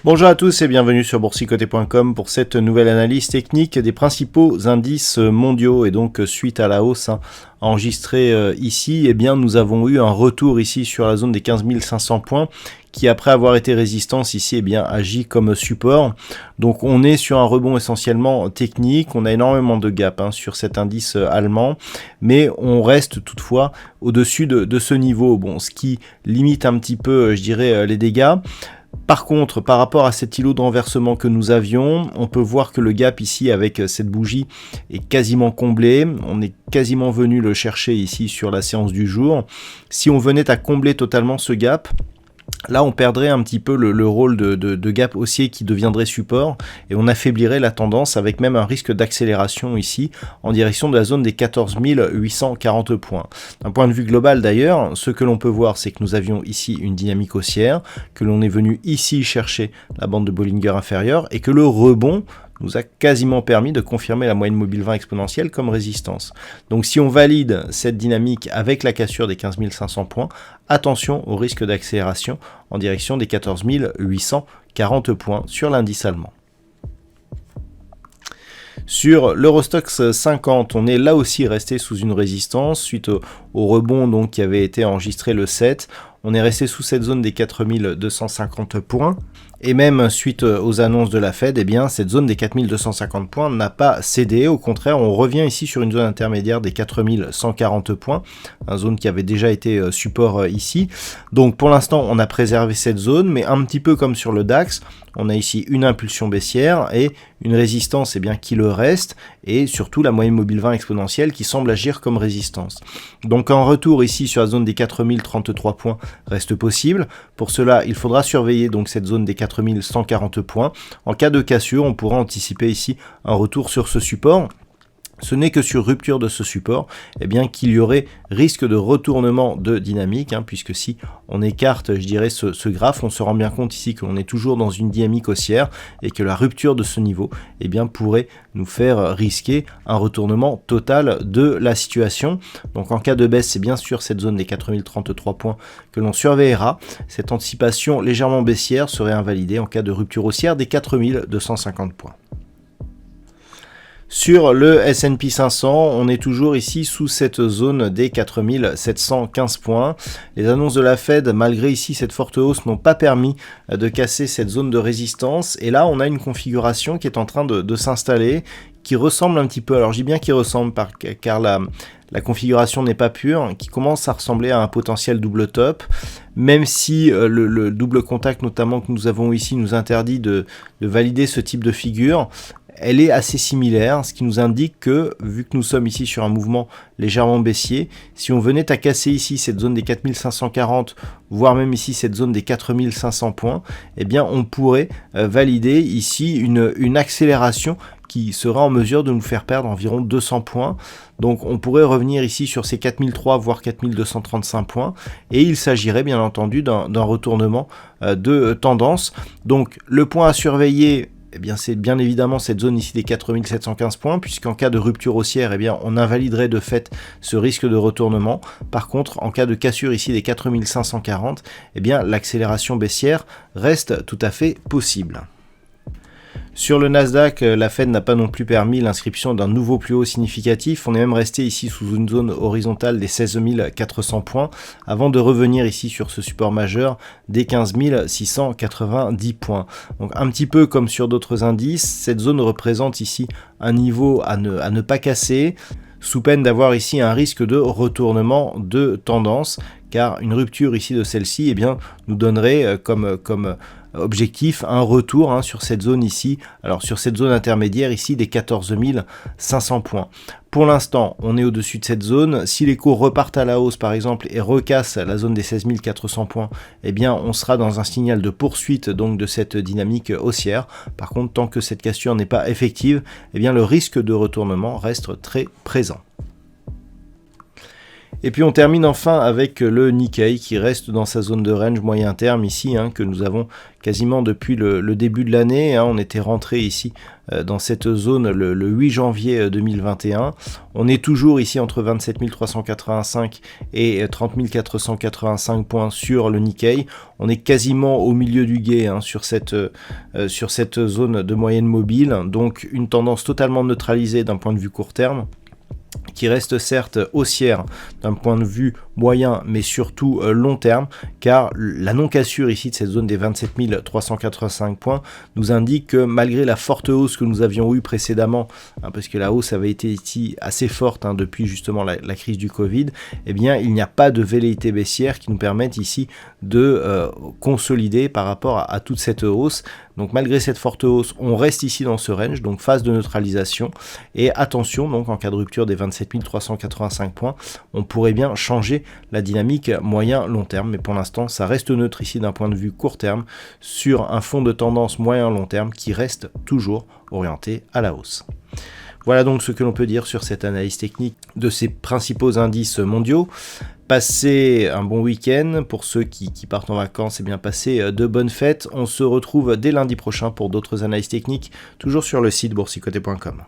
Bonjour à tous et bienvenue sur boursicoté.com pour cette nouvelle analyse technique des principaux indices mondiaux. Et donc suite à la hausse enregistrée ici, eh bien, nous avons eu un retour ici sur la zone des 15 500 points qui, après avoir été résistance ici, eh bien, agit comme support. Donc on est sur un rebond essentiellement technique, on a énormément de gap sur cet indice allemand, mais on reste toutefois au-dessus de ce niveau, bon, ce qui limite un petit peu, je dirais, les dégâts. Par contre, par rapport à cet îlot de renversement que nous avions, on peut voir que le gap ici avec cette bougie est quasiment comblé. On est quasiment venu le chercher ici sur la séance du jour. Si on venait à combler totalement ce gap, là, on perdrait un petit peu le rôle de gap haussier qui deviendrait support et on affaiblirait la tendance avec même un risque d'accélération ici en direction de la zone des 14 840 points. D'un point de vue global d'ailleurs, ce que l'on peut voir, c'est que nous avions ici une dynamique haussière, que l'on est venu ici chercher la bande de Bollinger inférieure et que le rebond nous a quasiment permis de confirmer la moyenne mobile 20 exponentielle comme résistance. Donc si on valide cette dynamique avec la cassure des 15 500 points, attention au risque d'accélération en direction des 14 840 points sur l'indice allemand. Sur l'Eurostoxx 50, on est là aussi resté sous une résistance suite au rebond donc, qui avait été enregistré le 7. On est resté sous cette zone des 4250 points. Et même suite aux annonces de la Fed, eh bien, cette zone des 4250 points n'a pas cédé. Au contraire, on revient ici sur une zone intermédiaire des 4140 points, une zone qui avait déjà été support ici. Donc pour l'instant, on a préservé cette zone, mais un petit peu comme sur le DAX, on a ici une impulsion baissière et une résistance qui le reste, et surtout la moyenne mobile 20 exponentielle qui semble agir comme résistance. Donc un retour ici sur la zone des 4033 points reste possible. Pour cela, il faudra surveiller donc cette zone des 4140 points. En cas de cassure, on pourra anticiper ici un retour sur ce support. Ce n'est que sur rupture de ce support qu'il y aurait risque de retournement de dynamique, puisque si on écarte, je dirais, ce graphe, on se rend bien compte ici que l'on est toujours dans une dynamique haussière et que la rupture de ce niveau pourrait nous faire risquer un retournement total de la situation. Donc en cas de baisse, c'est bien sûr cette zone des 4033 points que l'on surveillera. Cette anticipation légèrement baissière serait invalidée en cas de rupture haussière des 4250 points. Sur le S&P 500, on est toujours ici sous cette zone des 4715 points. Les annonces de la Fed, malgré ici cette forte hausse, n'ont pas permis de casser cette zone de résistance. Et là, on a une configuration qui est en train de s'installer, qui ressemble un petit peu, alors je dis bien qui ressemble, car la configuration n'est pas pure, qui commence à ressembler à un potentiel double top, même si le double contact notamment que nous avons ici nous interdit de valider ce type de figure. Elle est assez similaire, ce qui nous indique que, vu que nous sommes ici sur un mouvement légèrement baissier, si on venait à casser ici cette zone des 4540, voire même ici cette zone des 4500 points, on pourrait valider ici une accélération qui sera en mesure de nous faire perdre environ 200 points. Donc on pourrait revenir ici sur ces 4003 voire 4235 points et il s'agirait bien entendu d'un retournement de tendance. Donc le point à surveiller, c'est bien évidemment cette zone ici des 4715 points, puisqu'en cas de rupture haussière, on invaliderait de fait ce risque de retournement. Par contre, en cas de cassure ici des 4540, l'accélération baissière reste tout à fait possible. Sur le Nasdaq, la Fed n'a pas non plus permis l'inscription d'un nouveau plus haut significatif. On est même resté ici sous une zone horizontale des 16 400 points avant de revenir ici sur ce support majeur des 15 690 points. Donc un petit peu comme sur d'autres indices, cette zone représente ici un niveau à ne pas casser, sous peine d'avoir ici un risque de retournement de tendance, car une rupture ici de celle-ci nous donnerait comme objectif, un retour sur cette zone ici, alors sur cette zone intermédiaire ici des 14 500 points. Pour l'instant, on est au-dessus de cette zone. Si les cours repartent à la hausse, par exemple, et recassent la zone des 16 400 points, eh bien, on sera dans un signal de poursuite donc de cette dynamique haussière. Par contre, tant que cette cassure n'est pas effective, eh bien, le risque de retournement reste très présent. Et puis on termine enfin avec le Nikkei qui reste dans sa zone de range moyen terme ici, que nous avons quasiment depuis le début de l'année. On était rentré ici dans cette zone le 8 janvier 2021. On est toujours ici entre 27 385 et 30 485 points sur le Nikkei. On est quasiment au milieu du gué sur cette zone de moyenne mobile, donc une tendance totalement neutralisée d'un point de vue court terme, qui reste certes haussière d'un point de vue moyen, mais surtout long terme, car la non-cassure ici de cette zone des 27 385 points nous indique que malgré la forte hausse que nous avions eue précédemment, parce que la hausse avait été ici assez forte depuis justement la crise du Covid, eh bien il n'y a pas de velléité baissière qui nous permette ici de consolider par rapport à toute cette hausse. Donc malgré cette forte hausse, on reste ici dans ce range, donc phase de neutralisation, et attention, donc en cas de rupture des 27 385 points, on pourrait bien changer la dynamique moyen-long terme, mais pour l'instant ça reste neutre ici d'un point de vue court terme sur un fond de tendance moyen-long terme qui reste toujours orienté à la hausse. Voilà donc ce que l'on peut dire sur cette analyse technique de ces principaux indices mondiaux. Passez un bon week-end. Pour ceux qui partent en vacances, et bien passez de bonnes fêtes. On se retrouve dès lundi prochain pour d'autres analyses techniques, toujours sur le site boursicoté.com.